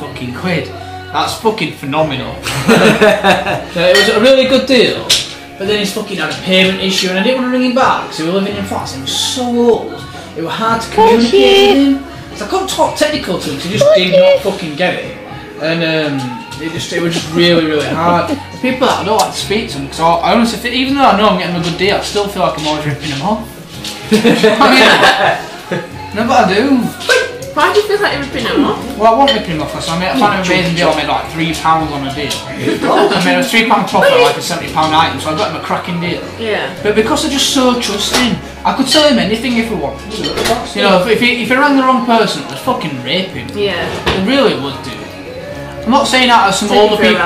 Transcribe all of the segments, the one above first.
fucking quid. That's fucking phenomenal. It was a really good deal, but then he's fucking had a payment issue and I didn't want to ring him back because we were living in flats and he was so old. It was hard to communicate with him. So I couldn't talk technical to him because he just did not fucking get it. And it was just really, really hard. The people that I don't like to speak to them because I honestly feel, even though I know I'm getting a good deal, I still feel like I'm always ripping them off. No, but I do. Why do you feel like you're ripping them off? Well, I won't rip him off because I found an amazing deal. I made like £3 on a deal. I made a £3 profit on like a £70 item, so I got him a cracking deal. Yeah. But because they're just so trusting, I could tell him anything if we wanted to. You know, if he rang the wrong person, it would fucking rape him. Yeah. It really would do. I'm not saying that as some older people.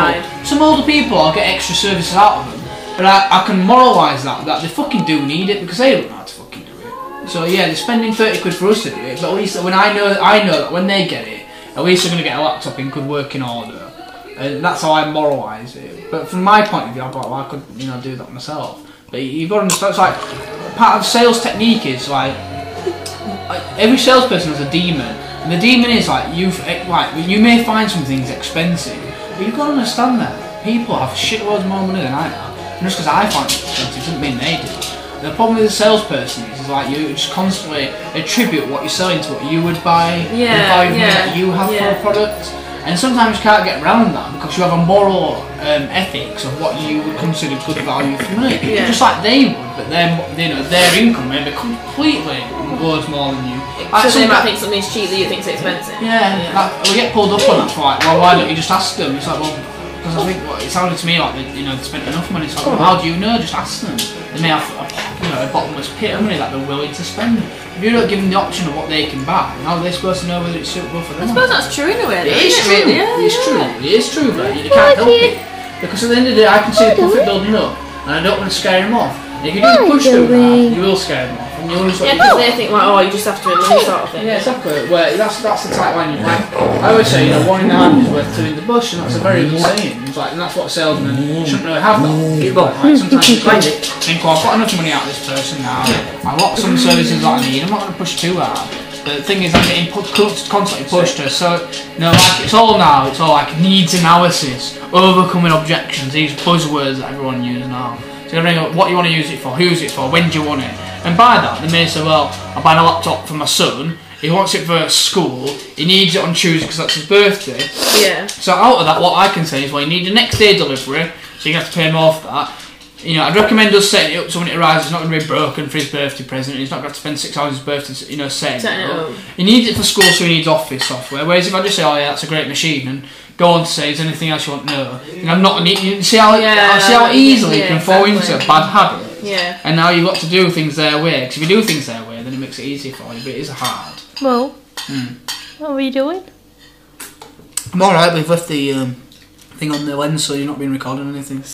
Some older people, I'll get extra services out of them, but I can moralise that they fucking do need it because they don't know how to fucking do it. So yeah, they're spending 30 quid for us to do it, but at least when I know that when they get it, at least they're going to get a laptop in good working order, and that's how I moralise it. But from my point of view, I'm like, well, I could do that myself. But you've got to understand, it's like part of sales technique is like every salesperson has a demon. And the demon is like you may find some things expensive, but you've got to understand that people have shitloads more money than I have. And just because I find it expensive doesn't mean they do. The problem with a salesperson is like you just constantly attribute what you're selling to what you would buy, the value that you have for a product. And sometimes you can't get around that because you have a moral ethics of what you would consider good value for money. Just like they would, but their income may be completely loads more than you. So they might think something's cheap that you think's expensive. Like, we get pulled up on that for like, well, why don't you just ask them? It's like, well, because I think it sounded to me like they spent enough money. It's like, well, how do you know? Just ask them. They may have a bottomless pit of money that they're willing to spend. If you don't give them the option of what they can buy, how are they supposed to know whether it's suitable for them? I suppose that's true in a way. It is true. It is true, but you can't help it. Because at the end of the day, I can see the profit building up, and I don't want to scare him off. And if you do push them hard, you will scare them off. And you'll just because they think, like, oh, you just have to win money sort of thing. Yeah, exactly. Well, that's the type line you like. I always say, one in the hand is worth two in the bush, and that's a very good saying. It's like, and that's what a salesman shouldn't really have that. Like, sometimes you think, well, I've got enough money out of this person now. I've got some services that I need. I'm not going to push too hard. But the thing is, I'm getting constantly pushed to. So, it's all like needs analysis, overcoming objections. These buzzwords that everyone uses now. So you bring up what you want to use it for, who's it for, when do you want it. And by that, they may say, well, I'm buying a laptop for my son, he wants it for school, he needs it on Tuesday because that's his birthday. Yeah. So out of that, what I can say is, well, you need the next day delivery, so you have to pay him off that. I'd recommend us setting it up so when it arrives, it's not going to be broken for his birthday present. He's not going to spend 6 hours of his birthday, setting it up. He needs it for school, so he needs office software. Whereas if I just say, oh yeah, that's a great machine, and go on to say, is there anything else you want to know? I'm not. You see how easily you can fall into a bad habit. Yeah. And now you've got to do things their way. Because if you do things their way, then it makes it easier for you. But it is hard. Well, what are you doing? I'm alright. We've left the thing on the lens, so you're not being recording anything.